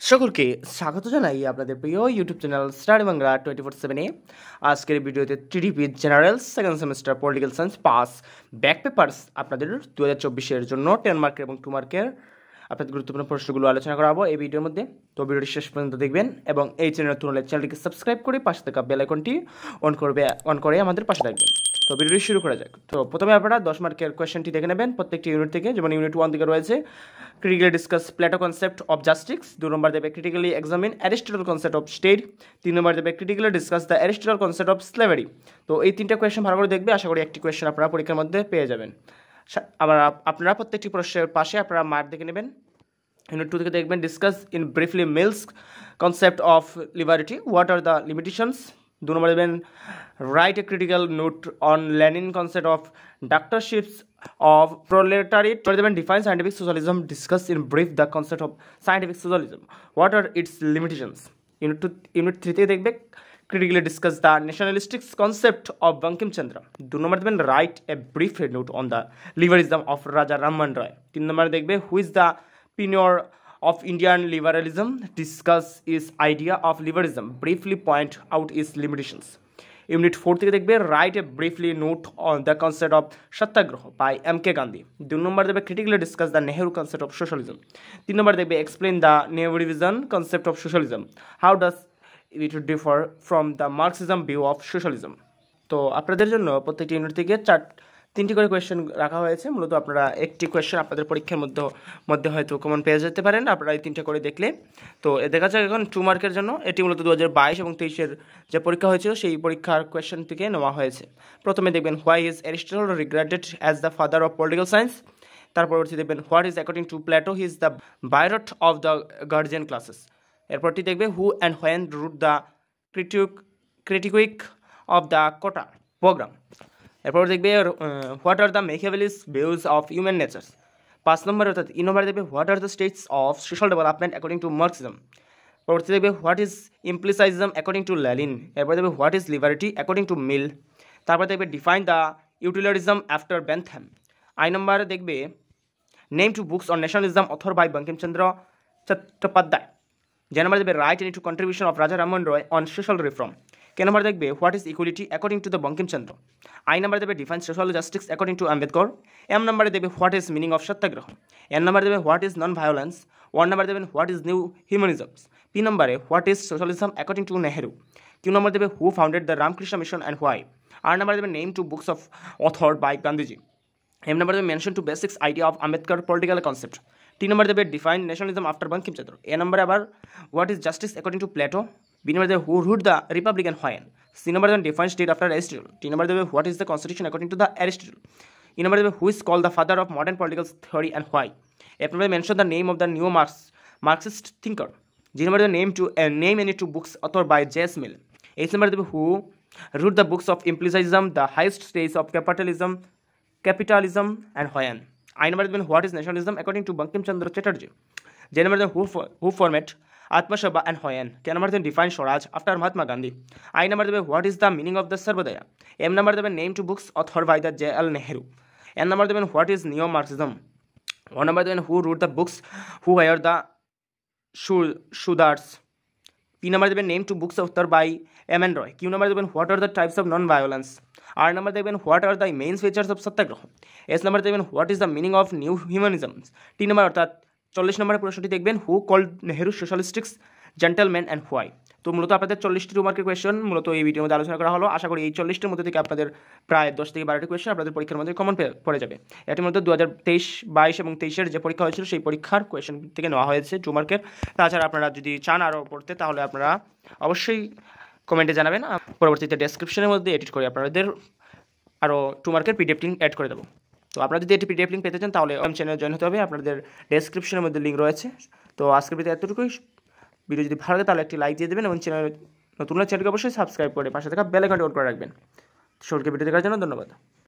সকলকে স্বাগত জানাই আপনাদের প্রিয় ইউটিউব চ্যানেল স্টাডি বাংলা 24/7-এ। আজকের ভিডিওতে TDP general second semester political science pass back papers আপনাদের 2024-এর জন্য 10 মার্কের এবং 2 মার্কের আপনাদের গুরুত্বপূর্ণ প্রশ্নগুলো আলোচনা করাবো এই ভিডিওর মধ্যে। তো ভিডিওটি শেষ পর্যন্ত দেখবেন এবং এই চ্যানেল নতুন হলে চ্যানেলটিকে সাবস্ক্রাইব করে পাশে থাকা বেল আইকনটি অন করে আমাদের পাশে থাকবেন। তো ভিডিওটি শুরু করা যাক। তো প্রথমে আপনারা 10 মার্কের কোয়েশ্চেনটি দেখে নেবেন প্রত্যেকটি ইউনিট থেকে। যেমন ইউনিট 1 থেকে রয়েছে critically discuss Plato concept of justice, 2 number দেবে critically examine Aristotle concept of state, 3 নম্বর দেবে critically discuss the Aristotle concept of slavery. তো এই তিনটা কোয়েশ্চেন ভালো করে দেখবে, আশা করি একটি কোয়েশ্চেন আপনারা পরীক্ষার মধ্যে পেয়ে যাবেন। আবার আপনারা প্রত্যেকটি প্রশ্নের পাশে আপনারা মার্ক দেখে নেবেন। ইউনিট 2 থেকে দেখবেন discuss in briefly Mill's concept of liberty, what are the limitations. 2 number দেবেন write a critical note on Lenin concept of dictatorships of proletariat. Then define scientific socialism, discuss in brief the concept of scientific socialism, what are its limitations. Unit 3 থেকে দেখবে critically discuss the nationalistic concept of Bankim Chandra. 2 number দেবেন write a brief note on the liberalism of Raja Rammohn Roy. 3 number দেখবে who is the pioneer of Indian liberalism, discuss its idea of liberalism, briefly point out its limitations. Unit 4 থেকে দেখবে write a briefly note on the concept of satyagraha by MK Gandhi. 2 number দেবে critically discuss the Nehru concept of socialism. 3 number দেখবে explain the neo revision concept of socialism, how does it differ from the Marxism view of socialism. তো আপনাদের জন্য প্রত্যেকটি unit থেকে 3টি করে question রাখা হয়েছে। মূলত আপনারা একটি কোয়েশ্চেন আপনাদের পরীক্ষার মধ্যে হয়তো কমন পেয়ে যেতে পারেন আপনারা এই 3টা করে দেখলে। তো দেখা যাক এখন 2 মার্কের জন্য এটি মূলত 2022 এবং 23-এর যে পরীক্ষা হয়েছিল সেই পরীক্ষার কোয়েশ্চেন থেকে নেওয়া হয়েছে। প্রথমে দেখবেন why is Aristotle regarded as the father of political science. তার পরবর্তী দেখবেন what is according to Plato he is the বায়োরট অফ দ্য গার্জিয়ান ক্লাসেস। এরপরটি দেখবে who and when wrote the critique of the Gotha program. এরপর দেখবে what are the Machiavelli's views of human nature. 5 number অর্থাৎ নম্বরে দেখবে what are the states of social development according to Marxism. পরবর্তী দেখবে what is imperialism according to Lenin. এরপর দেখবে what is liberty according to Mill. তারপর দেখবে define the utilitarianism after Bentham. নম্বরে দেখবে name two books on nationalism author by Bankimchandra Chattopadhyay. নম্বরে দেখবে write any two contribution of Raja Rammohan Roy on social reform. Number দেখবে what is equality according to the Bankimchandra. নম্বরে দেবে define social justice according to Ambedkar. নম্বরে দেবে what is meaning of satyagraha. নম্বরে দেবে what is non violence. নম্বরে দেবেন হোয়াট ইজ নিউ হিউম্যানিজমস। নম্বরে what is socialism according to Nehru. Number দেবে who founded the Ramakrishna mission and why. নম্বরে দেবে name two books of author by Gandhiji. নম্বরে দেবে mention two basics idea of Ambedkar political concept. নম্বরে দেবে ডিফাইন ন্যাশনালিজম আফটার বঙ্কিমচন্দ্র। নম্বরে আবার what is justice according to Plato. নম্বরে দেবে who wrote the republican when. Number দেবেন define state after Aristotle. Number দেবে what is the constitution according to the Aristotle. Number দেবে who is call the father of modern political theory and why. নম্বরে mention the name of the new Marxist thinker. Number দেবে name any two books author by J.S. Mill। Number দেবে who wrote the books of imperialism the highest stage of capitalism and when. Number দেবেন what is nationalism according to Bankimchandra Chatterjee. Number দেবেন who formed Atmasabha and when. Number দেবেন define swaraj after Mahatma Gandhi. Number দেবে what is the meaning of the Sarvodaya. Number দেবেন name two books author by the J.L. Nehru. Number দেবেন what is neo Marxism. Number দেবেন who wrote the books who were the Shudras. Number দেবেন name two books author by M.N. Roy. Number দেবেন what are the types of non violence. Number দেখবেন what are the main features of satyagraha. Number দেখবেন what is the meaning of new humanisms. Number অর্থাৎ 40 নম্বরের প্রশ্নটি দেখবেন who called Nehru socialistics gentleman and why. তো মূলত আপনাদের 40টি 2 মার্কের কোয়েশ্চেন মূলত এই ভিডিওর মধ্যে আলোচনা করা হলো। আশা করি এই 40টির মধ্যে থেকে আপনাদের প্রায় 10 থেকে 12টি কোয়েশ্চেন আপনাদের পরীক্ষার মধ্যে কমন পড়ে যাবে। এটি মূলত 2023-22 এবং 23-এর যে পরীক্ষা হয়েছিল সেই পরীক্ষার কোয়েশ্চেন থেকে নেওয়া হয়েছে 2 মার্কের। তাছাড়া আপনারা যদি চান আরও পড়তে তাহলে আপনারা অবশ্যই কমেন্টে জানাবেন, পরবর্তীতে ডেসক্রিপশনের মধ্যে এডিট করে আপনাদের আরও 2 মার্কের PDF লিঙ্ক অ্যাড করে দেবো। তো আপনারা যদি এটি PDF লিঙ্ক পেতে চান তাহলে চ্যানেলে জয়েন হতে হবে, আপনাদের ডেসক্রিপশনের মধ্যে লিঙ্ক রয়েছে। তো আজকের ভিডিও এতটুকুই। ভিডিও যদি ভালো লাগে তাহলে একটি লাইক দিয়ে দেবেন এবং নতুন চ্যানেলকে অবশ্যই সাবস্ক্রাইব করে পাশে থাকা বেল আইকনটি অন করে রাখবেন। সকলকে ভিডিও দেখার জন্য ধন্যবাদ।